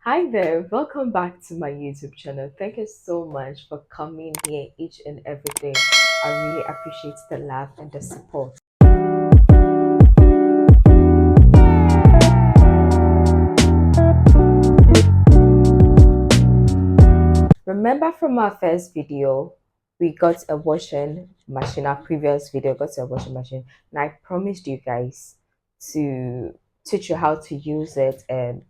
Hi there, welcome back to my YouTube channel. Thank you so much for coming here each and every day. I really appreciate the love and the support. Remember from our first video, we got a washing machine. Our previous video got a washing machine, and I promised you guys to teach you how to use it and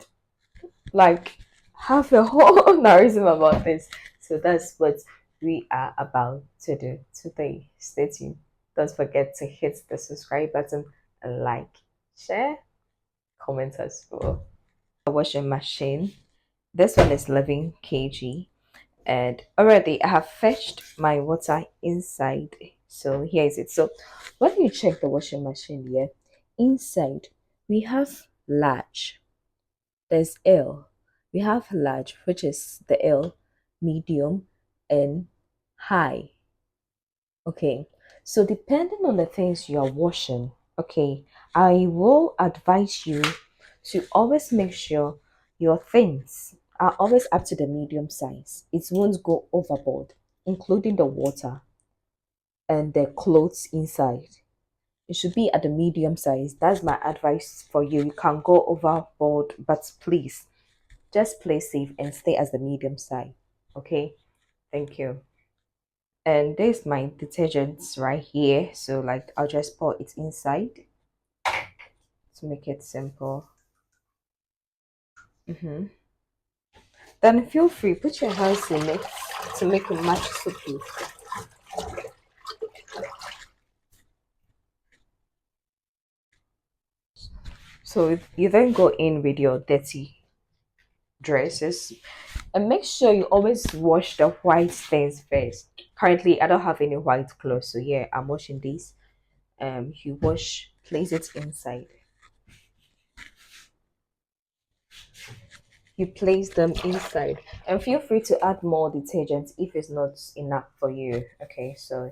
like have a whole narrative about this. So that's what we are about to do today. Stay tuned. Don't forget to hit the subscribe button and like, share, comment as well. A washing machine. This one is 11 kg, and already I have fetched my water inside. So here is it. So when you check the washing machine here, inside we have large, there's L. We have large, which is the L, medium, and high. Okay, so depending on the things you are washing, okay, I will advise you to always make sure your things are always up to the medium size. It won't go overboard, including the water and the clothes inside. It should be at the medium size. That's my advice for you. You can go overboard, but please just play safe and stay as the medium size. Okay, thank you. And there's my detergents right here. So like I'll just pour it inside to make it simple. Then feel free, put your hands in it to make it much soapy. So you then go in with your dirty dresses and make sure you always wash the white stains first. Currently I don't have any white clothes, so yeah, I'm washing these. You wash, place it inside. You place them inside, and feel free to add more detergent if it's not enough for you. Okay, so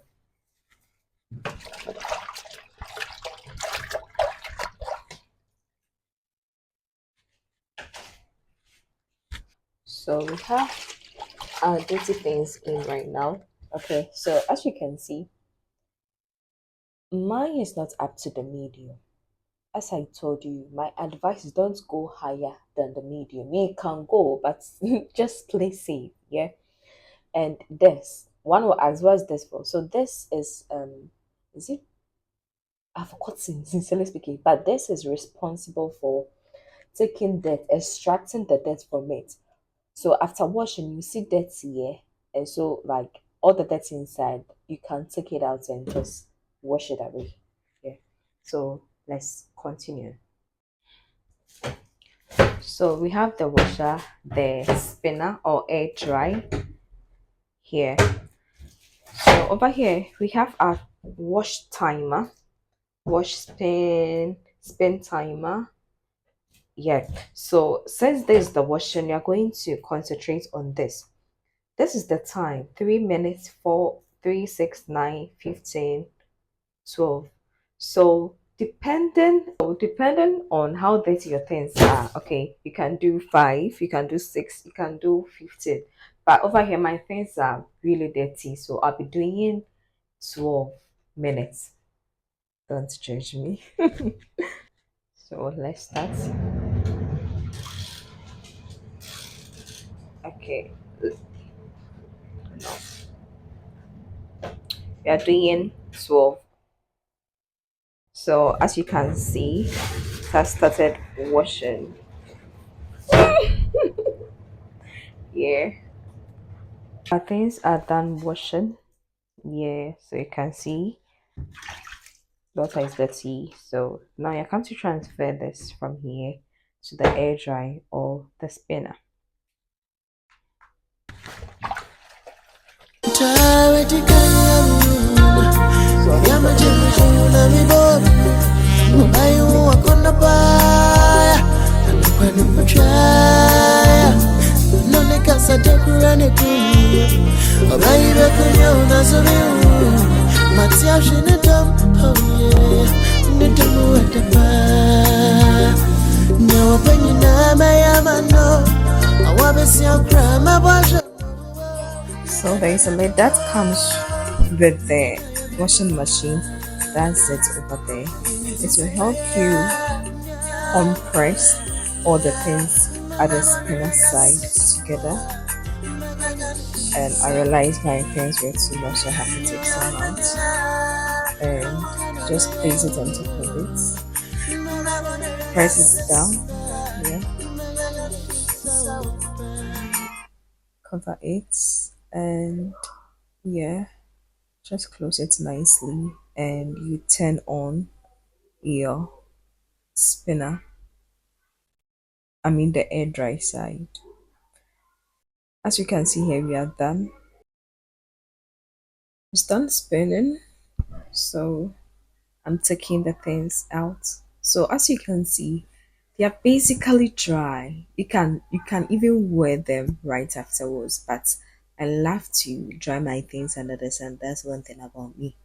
we have our dirty things in right now. Okay, so as you can see, mine is not up to the medium. As I told you, my advice is don't go higher than the medium. You can go, but just play safe. Yeah. And this one will ask, what's this for? So this is it, I've forgotten sincerely speaking, but this is responsible for taking dirt, extracting the dirt from it. So after washing, you see dirt here, and so like all the dirt inside, you can take it out and just wash it away. Yeah. So let's continue. So we have the washer, the spinner or air dry here. So over here we have our wash timer, wash spin timer. Yeah. So since this is the washing, you're going to concentrate on this. This is the time: 3 minutes, 4, 3, 6, 9, 15, 12. So depending on how dirty your things are, okay, you can do 5, you can do 6, you can do 15. But over here my things are really dirty, so I'll be doing 12 minutes. Don't judge me. So let's start. Okay, we are doing 12. So as you can see, it has started washing. Yeah, our things are done washing. Yeah, so you can see water is dirty. So now you're going to transfer this from here to the air dry or the spinner. So there is a lid that comes with the washing machine. That's it over there. It will help you compress all the things at the spinner side together. And I realized my things were too much. I have to take some out and just place it on top of it. Press it down. Yeah, cover it and yeah, just close it nicely and you turn on your spinner. I mean the air dry side. As you can see here, we are done. It's done spinning. So I'm taking the things out. So as you can see, they are basically dry. You can even wear them right afterwards. But I love to dry my things under the sun. That's one thing about me.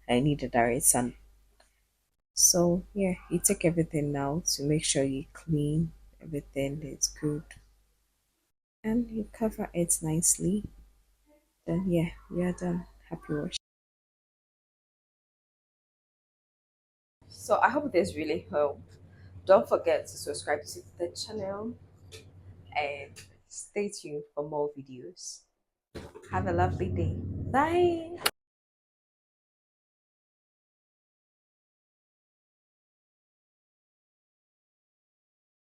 I need a direct sun. So yeah, you take everything now to make sure you clean everything is good and you cover it nicely. Then yeah, we are done. Happy wash. So I hope this really helped. Don't forget to subscribe to the channel and stay tuned for more videos. Have a lovely day. Bye.